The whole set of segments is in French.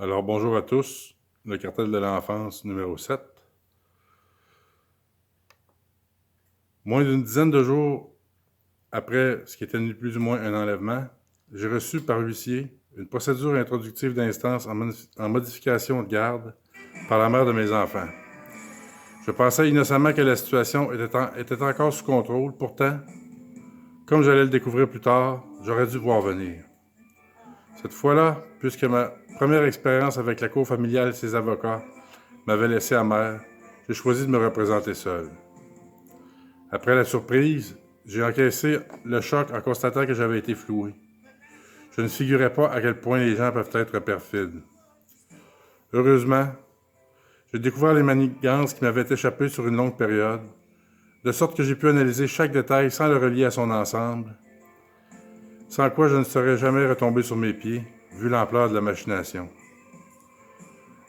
Alors, bonjour à tous, le cartel de l'enfance numéro 7. Moins d'une dizaine de jours après ce qui était ni plus ou moins un enlèvement, j'ai reçu par huissier une procédure introductive d'instance en modification de garde par la mère de mes enfants. Je pensais innocemment que la situation était encore sous contrôle. Pourtant, comme j'allais le découvrir plus tard, j'aurais dû voir venir. Cette fois-là, puisque ma première expérience avec la cour familiale et ses avocats m'avait laissé amer, j'ai choisi de me représenter seul. Après la surprise, j'ai encaissé le choc en constatant que j'avais été floué. Je ne figurais pas à quel point les gens peuvent être perfides. Heureusement, j'ai découvert les manigances qui m'avaient échappé sur une longue période, de sorte que j'ai pu analyser chaque détail sans le relier à son ensemble, sans quoi je ne serais jamais retombé sur mes pieds, vu l'ampleur de la machination.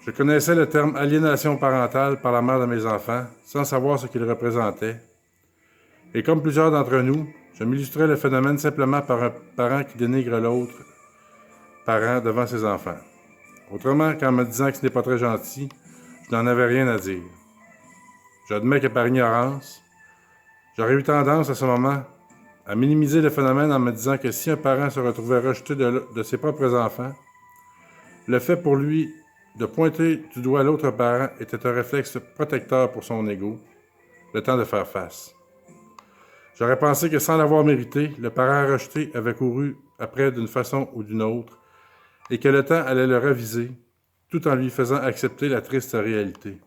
Je connaissais le terme aliénation parentale par la mère de mes enfants, sans savoir ce qu'il représentait. Et comme plusieurs d'entre nous, je m'illustrais le phénomène simplement par un parent qui dénigre l'autre parent devant ses enfants. Autrement qu'en me disant que ce n'est pas très gentil, je n'en avais rien à dire. J'admets que par ignorance, j'aurais eu tendance à ce moment à minimiser le phénomène en me disant que si un parent se retrouvait rejeté de ses propres enfants, le fait pour lui de pointer du doigt l'autre parent était un réflexe protecteur pour son ego, le temps de faire face. J'aurais pensé que sans l'avoir mérité, le parent rejeté avait couru après d'une façon ou d'une autre, et que le temps allait le raviser, tout en lui faisant accepter la triste réalité.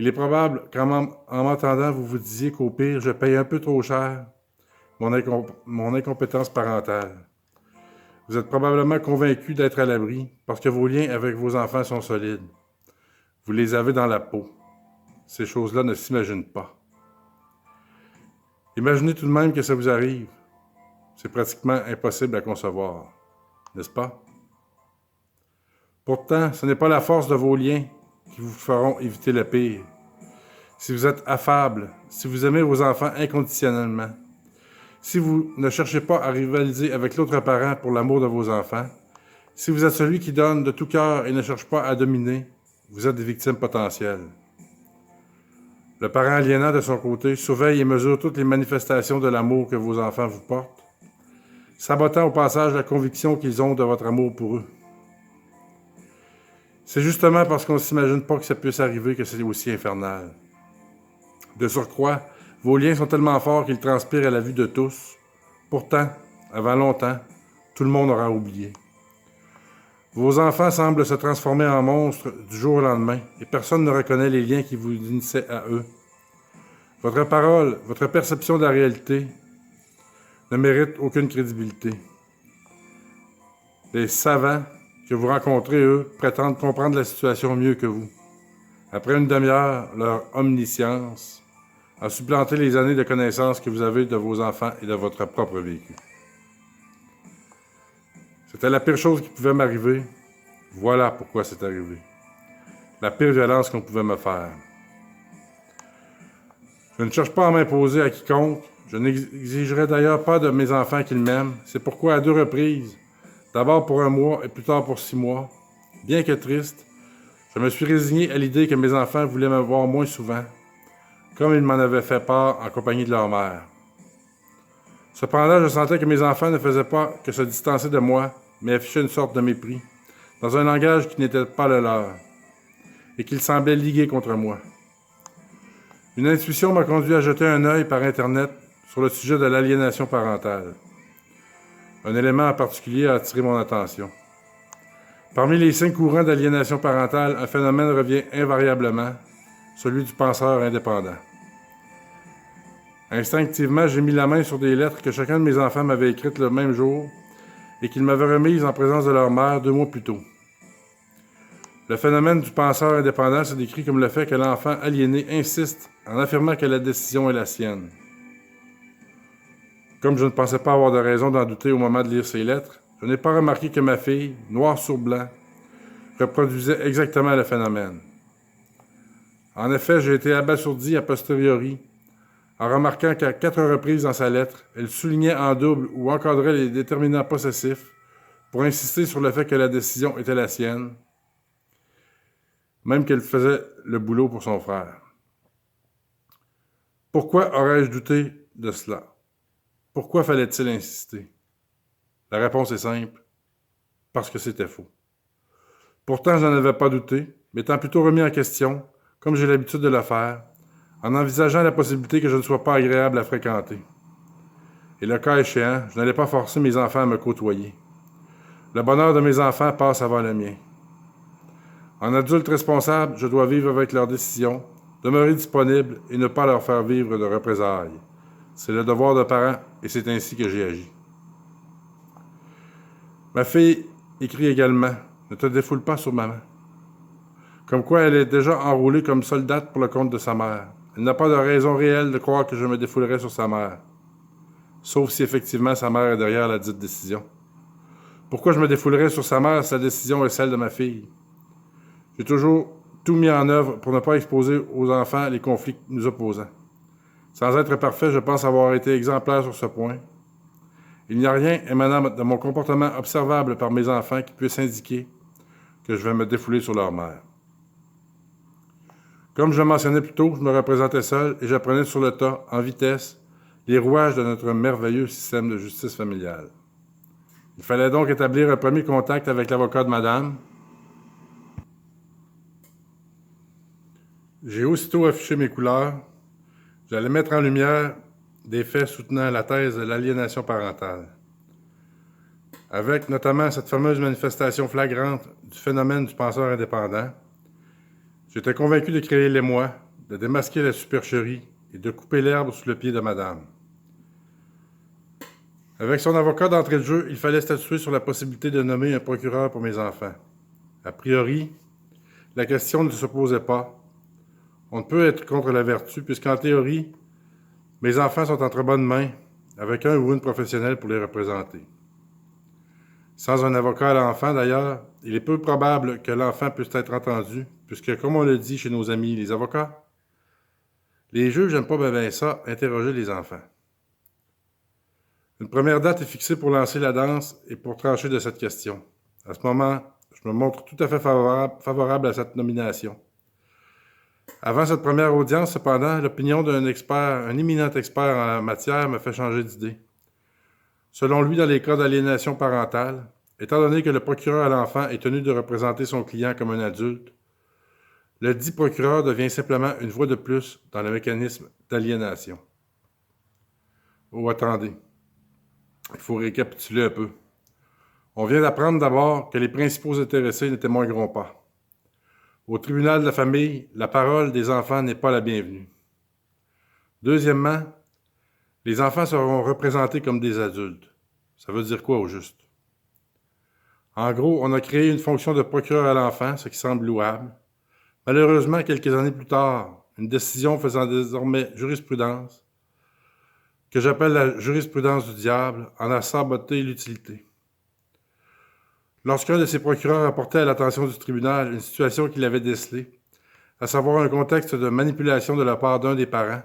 Il est probable qu'en m'entendant, vous vous disiez qu'au pire, je paye un peu trop cher mon incompétence parentale. Vous êtes probablement convaincu d'être à l'abri parce que vos liens avec vos enfants sont solides. Vous les avez dans la peau. Ces choses-là ne s'imaginent pas. Imaginez tout de même que ça vous arrive. C'est pratiquement impossible à concevoir, n'est-ce pas? Pourtant, ce n'est pas la force de vos liens qui vous feront éviter le pire. Si vous êtes affable, si vous aimez vos enfants inconditionnellement, si vous ne cherchez pas à rivaliser avec l'autre parent pour l'amour de vos enfants, si vous êtes celui qui donne de tout cœur et ne cherche pas à dominer, vous êtes des victimes potentielles. Le parent aliénant, de son côté, surveille et mesure toutes les manifestations de l'amour que vos enfants vous portent, sabotant au passage la conviction qu'ils ont de votre amour pour eux. C'est justement parce qu'on ne s'imagine pas que ça puisse arriver que c'est aussi infernal. De surcroît, vos liens sont tellement forts qu'ils transpirent à la vue de tous. Pourtant, avant longtemps, tout le monde aura oublié. Vos enfants semblent se transformer en monstres du jour au lendemain, et personne ne reconnaît les liens qui vous unissaient à eux. Votre parole, votre perception de la réalité ne mérite aucune crédibilité. Les savants que vous rencontrez, eux, prétendent comprendre la situation mieux que vous. Après une demi-heure, leur omniscience a supplanté les années de connaissances que vous avez de vos enfants et de votre propre vécu. C'était la pire chose qui pouvait m'arriver. Voilà pourquoi c'est arrivé. La pire violence qu'on pouvait me faire. Je ne cherche pas à m'imposer à quiconque. Je n'exigerai d'ailleurs pas de mes enfants qu'ils m'aiment. C'est pourquoi, à 2 reprises, d'abord pour 1 mois et plus tard pour 6 mois, bien que triste, je me suis résigné à l'idée que mes enfants voulaient me voir moins souvent, comme ils m'en avaient fait part en compagnie de leur mère. Cependant, je sentais que mes enfants ne faisaient pas que se distancer de moi, mais affichaient une sorte de mépris, dans un langage qui n'était pas le leur, et qu'ils semblaient ligués contre moi. Une intuition m'a conduit à jeter un œil par Internet sur le sujet de l'aliénation parentale. Un élément en particulier a attiré mon attention. Parmi les 5 courants d'aliénation parentale, un phénomène revient invariablement, celui du penseur indépendant. Instinctivement, j'ai mis la main sur des lettres que chacun de mes enfants m'avait écrites le même jour et qu'ils m'avaient remises en présence de leur mère 2 mois plus tôt. Le phénomène du penseur indépendant se décrit comme le fait que l'enfant aliéné insiste en affirmant que la décision est la sienne. Comme je ne pensais pas avoir de raison d'en douter au moment de lire ces lettres, je n'ai pas remarqué que ma fille, noir sur blanc, reproduisait exactement le phénomène. En effet, j'ai été abasourdi a posteriori en remarquant qu'à 4 reprises dans sa lettre, elle soulignait en double ou encadrait les déterminants possessifs, pour insister sur le fait que la décision était la sienne, même qu'elle faisait le boulot pour son frère. Pourquoi aurais-je douté de cela? Pourquoi fallait-il insister? La réponse est simple, parce que c'était faux. Pourtant, je n'en avais pas douté, m'étant plutôt remis en question, comme j'ai l'habitude de le faire, en envisageant la possibilité que je ne sois pas agréable à fréquenter. Et le cas échéant, je n'allais pas forcer mes enfants à me côtoyer. Le bonheur de mes enfants passe avant le mien. En adulte responsable, je dois vivre avec leurs décisions, demeurer disponible et ne pas leur faire vivre de représailles. C'est le devoir de parent et c'est ainsi que j'ai agi. Ma fille écrit également « Ne te défoule pas sur maman ». Comme quoi elle est déjà enrôlée comme soldate pour le compte de sa mère. Elle n'a pas de raison réelle de croire que je me défoulerais sur sa mère. Sauf si effectivement sa mère est derrière la dite décision. Pourquoi je me défoulerais sur sa mère si la décision est celle de ma fille? J'ai toujours tout mis en œuvre pour ne pas exposer aux enfants les conflits nous opposant. Sans être parfait, je pense avoir été exemplaire sur ce point. Il n'y a rien émanant de mon comportement observable par mes enfants qui puisse indiquer que je vais me défouler sur leur mère. Comme je le mentionnais plus tôt, je me représentais seul et j'apprenais sur le tas, en vitesse, les rouages de notre merveilleux système de justice familiale. Il fallait donc établir un premier contact avec l'avocat de madame. J'ai aussitôt affiché mes couleurs. J'allais mettre en lumière des faits soutenant la thèse de l'aliénation parentale. Avec notamment cette fameuse manifestation flagrante du phénomène du penseur indépendant, j'étais convaincu de créer l'émoi, de démasquer la supercherie et de couper l'herbe sous le pied de madame. Avec son avocat d'entrée de jeu, il fallait statuer sur la possibilité de nommer un procureur pour mes enfants. A priori, la question ne se posait pas. On ne peut être contre la vertu, puisqu'en théorie, mes enfants sont entre bonnes mains, avec un ou une professionnelle pour les représenter. Sans un avocat à l'enfant, d'ailleurs, il est peu probable que l'enfant puisse être entendu, puisque, comme on le dit chez nos amis les avocats, les juges n'aiment pas bien ça, interroger les enfants. Une première date est fixée pour lancer la danse et pour trancher de cette question. À ce moment, je me montre tout à fait favorable à cette nomination. Avant cette première audience, cependant, l'opinion d'un expert, un éminent expert en la matière, me fait changer d'idée. Selon lui, dans les cas d'aliénation parentale, étant donné que le procureur à l'enfant est tenu de représenter son client comme un adulte, le dit procureur devient simplement une voie de plus dans le mécanisme d'aliénation. Oh, attendez. Il faut récapituler un peu. On vient d'apprendre d'abord que les principaux intéressés ne témoigneront pas. Au tribunal de la famille, la parole des enfants n'est pas la bienvenue. Deuxièmement, les enfants seront représentés comme des adultes. Ça veut dire quoi au juste? En gros, on a créé une fonction de procureur à l'enfant, ce qui semble louable. Malheureusement, quelques années plus tard, une décision faisant désormais jurisprudence, que j'appelle la jurisprudence du diable, en a saboté l'utilité. Lorsqu'un de ses procureurs apportait à l'attention du tribunal une situation qu'il avait décelée, à savoir un contexte de manipulation de la part d'un des parents,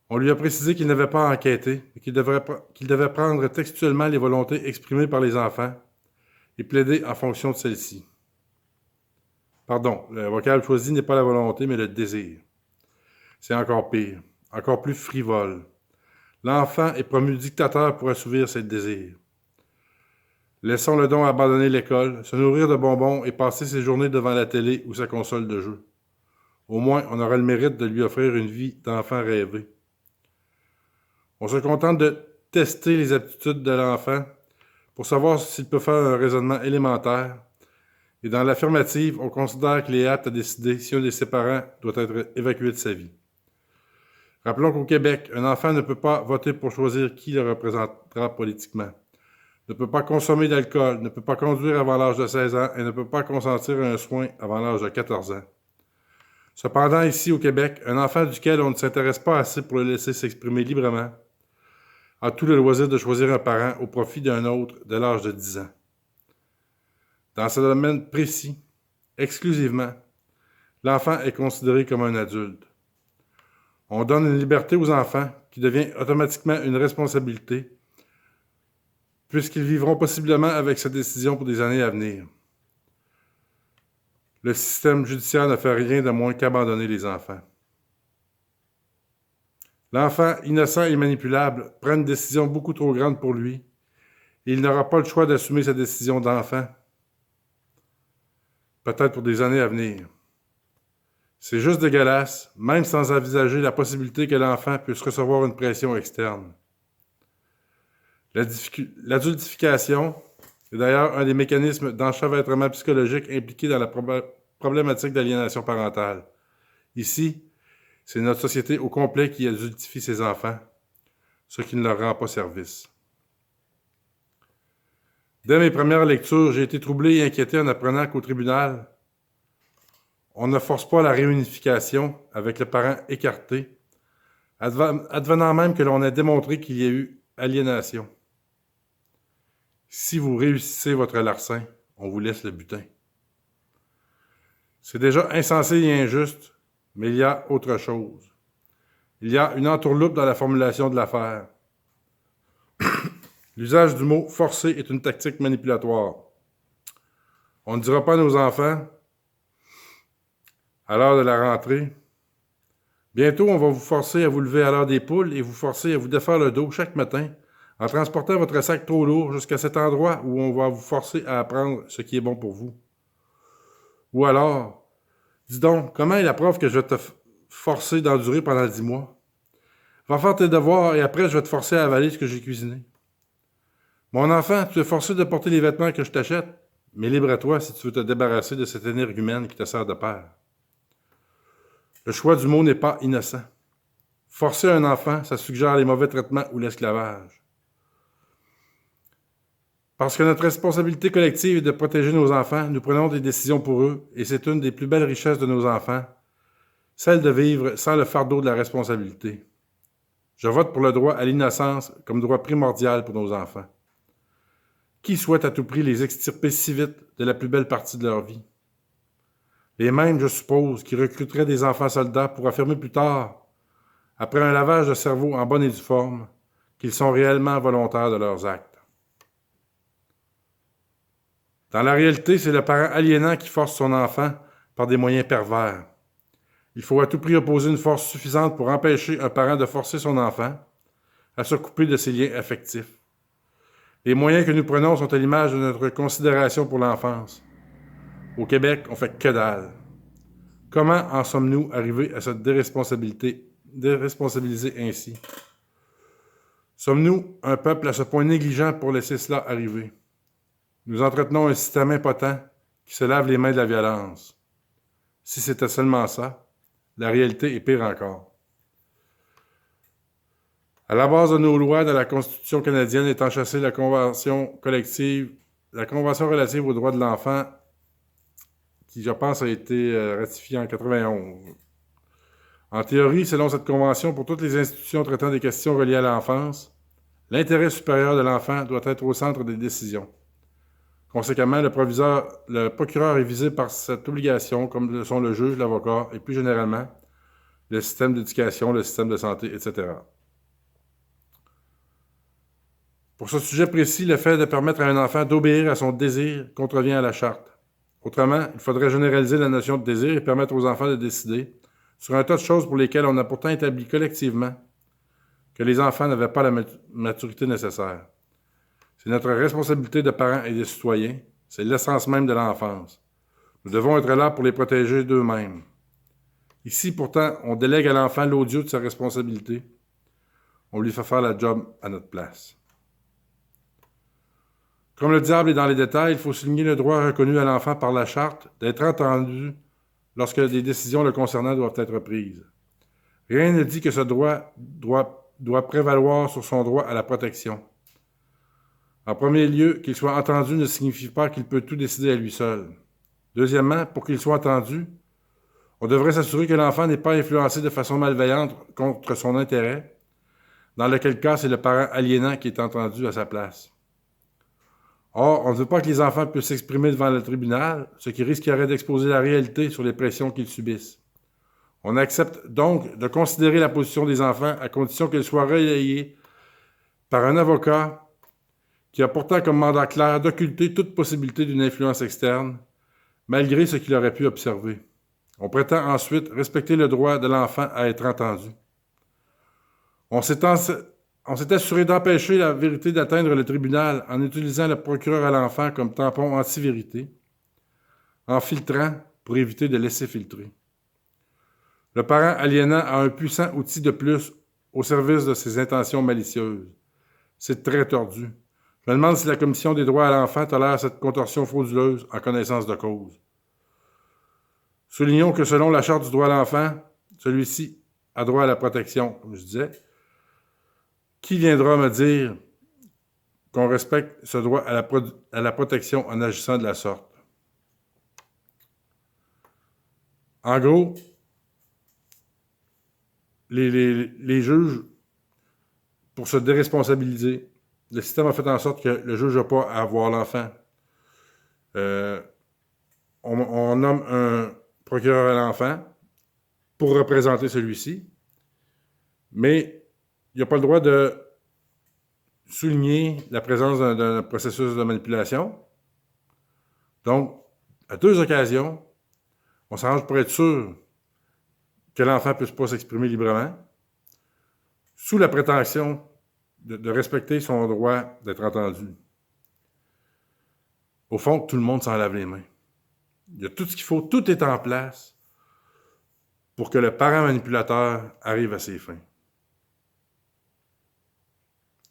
on lui a précisé qu'il n'avait pas enquêté et qu'il devait prendre textuellement les volontés exprimées par les enfants et plaider en fonction de celles-ci. Pardon, le vocable choisi n'est pas la volonté, mais le désir. C'est encore pire, encore plus frivole. L'enfant est promu dictateur pour assouvir ses désirs. Laissons-le donc abandonner l'école, se nourrir de bonbons et passer ses journées devant la télé ou sa console de jeu. Au moins, on aura le mérite de lui offrir une vie d'enfant rêvé. On se contente de tester les aptitudes de l'enfant pour savoir s'il peut faire un raisonnement élémentaire. Et dans l'affirmative, on considère qu'il est apte à décider si un de ses parents doit être évacué de sa vie. Rappelons qu'au Québec, un enfant ne peut pas voter pour choisir qui le représentera politiquement, ne peut pas consommer d'alcool, ne peut pas conduire avant l'âge de 16 ans et ne peut pas consentir à un soin avant l'âge de 14 ans. Cependant, ici au Québec, un enfant duquel on ne s'intéresse pas assez pour le laisser s'exprimer librement a tout le loisir de choisir un parent au profit d'un autre dès l'âge de 10 ans. Dans ce domaine précis, exclusivement, l'enfant est considéré comme un adulte. On donne une liberté aux enfants qui devient automatiquement une responsabilité, puisqu'ils vivront possiblement avec cette décision pour des années à venir. Le système judiciaire ne fait rien de moins qu'abandonner les enfants. L'enfant, innocent et manipulable, prend une décision beaucoup trop grande pour lui. Il n'aura pas le choix d'assumer sa décision d'enfant, peut-être pour des années à venir. C'est juste dégueulasse, même sans envisager la possibilité que l'enfant puisse recevoir une pression externe. L'adultification est d'ailleurs un des mécanismes d'enchevêtrement psychologique impliqués dans la problématique d'aliénation parentale. Ici, c'est notre société au complet qui adultifie ses enfants, ce qui ne leur rend pas service. Dès mes premières lectures, j'ai été troublé et inquiété en apprenant qu'au tribunal, on ne force pas la réunification avec le parent écarté, advenant même que l'on ait démontré qu'il y a eu aliénation. Si vous réussissez votre larcin, on vous laisse le butin. C'est déjà insensé et injuste, mais il y a autre chose. Il y a une entourloupe dans la formulation de l'affaire. L'usage du mot « forcer » est une tactique manipulatoire. On ne dira pas à nos enfants, à l'heure de la rentrée, « Bientôt, on va vous forcer à vous lever à l'heure des poules et vous forcer à vous défaire le dos chaque matin en transportant votre sac trop lourd jusqu'à cet endroit où on va vous forcer à apprendre ce qui est bon pour vous. » Ou alors, « Dis donc, comment est la preuve que je vais te forcer d'endurer pendant 10 mois? Va faire tes devoirs et après, je vais te forcer à avaler ce que j'ai cuisiné. Mon enfant, tu es forcé de porter les vêtements que je t'achète, mais libre à toi si tu veux te débarrasser de cet énergumène qui te sert de père. » Le choix du mot n'est pas innocent. Forcer un enfant, ça suggère les mauvais traitements ou l'esclavage. Parce que notre responsabilité collective est de protéger nos enfants, nous prenons des décisions pour eux, et c'est une des plus belles richesses de nos enfants, celle de vivre sans le fardeau de la responsabilité. Je vote pour le droit à l'innocence comme droit primordial pour nos enfants. Qui souhaite à tout prix les extirper si vite de la plus belle partie de leur vie? Les mêmes, je suppose, qui recruteraient des enfants soldats pour affirmer plus tard, après un lavage de cerveau en bonne et due forme, qu'ils sont réellement volontaires de leurs actes. Dans la réalité, c'est le parent aliénant qui force son enfant par des moyens pervers. Il faut à tout prix opposer une force suffisante pour empêcher un parent de forcer son enfant à se couper de ses liens affectifs. Les moyens que nous prenons sont à l'image de notre considération pour l'enfance. Au Québec, on fait que dalle. Comment en sommes-nous arrivés à se déresponsabiliser ainsi? Sommes-nous un peuple à ce point négligent pour laisser cela arriver? Nous entretenons un système impotent qui se lave les mains de la violence. Si c'était seulement ça, la réalité est pire encore. À la base de nos lois de la Constitution canadienne est enchâssée la Convention relative aux droits de l'enfant, qui, je pense, a été ratifiée en 1991. En théorie, selon cette convention, pour toutes les institutions traitant des questions reliées à l'enfance, l'intérêt supérieur de l'enfant doit être au centre des décisions. Conséquemment, le procureur est visé par cette obligation, comme le sont le juge, l'avocat et plus généralement le système d'éducation, le système de santé, etc. Pour ce sujet précis, le fait de permettre à un enfant d'obéir à son désir contrevient à la charte. Autrement, il faudrait généraliser la notion de désir et permettre aux enfants de décider sur un tas de choses pour lesquelles on a pourtant établi collectivement que les enfants n'avaient pas la maturité nécessaire. C'est notre responsabilité de parents et de citoyens. C'est l'essence même de l'enfance. Nous devons être là pour les protéger d'eux-mêmes. Ici, pourtant, on délègue à l'enfant l'odieux de sa responsabilité. On lui fait faire la job à notre place. Comme le diable est dans les détails, il faut souligner le droit reconnu à l'enfant par la Charte d'être entendu lorsque des décisions le concernant doivent être prises. Rien ne dit que ce droit doit prévaloir sur son droit à la protection. En premier lieu, qu'il soit entendu ne signifie pas qu'il peut tout décider à lui seul. Deuxièmement, pour qu'il soit entendu, on devrait s'assurer que l'enfant n'est pas influencé de façon malveillante contre son intérêt, dans lequel cas c'est le parent aliénant qui est entendu à sa place. Or, on ne veut pas que les enfants puissent s'exprimer devant le tribunal, ce qui risquerait d'exposer la réalité sur les pressions qu'ils subissent. On accepte donc de considérer la position des enfants à condition qu'elle soit relayée par un avocat qui a pourtant comme mandat clair d'occulter toute possibilité d'une influence externe, malgré ce qu'il aurait pu observer. On prétend ensuite respecter le droit de l'enfant à être entendu. On s'est assuré d'empêcher la vérité d'atteindre le tribunal en utilisant le procureur à l'enfant comme tampon anti-vérité, en filtrant pour éviter de laisser filtrer. Le parent aliénant a un puissant outil de plus au service de ses intentions malicieuses. C'est très tordu. Je me demande si la Commission des droits à l'enfant tolère cette contorsion frauduleuse en connaissance de cause. Soulignons que selon la Charte du droit à l'enfant, celui-ci a droit à la protection, comme je disais. Qui viendra me dire qu'on respecte ce droit à la protection en agissant de la sorte? En gros, les juges, pour se déresponsabiliser, le système a fait en sorte que le juge n'a pas à avoir l'enfant. On nomme un procureur à l'enfant pour représenter celui-ci, mais il n'a pas le droit de souligner la présence d'un processus de manipulation. Donc, à 2 occasions, on s'arrange pour être sûr que l'enfant ne puisse pas s'exprimer librement, sous la prétention de respecter son droit d'être entendu. Au fond, tout le monde s'en lave les mains. Il y a tout ce qu'il faut, tout est en place pour que le parent manipulateur arrive à ses fins.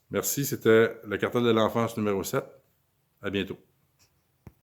Merci, c'était le cartel de l'enfance numéro 7. À bientôt.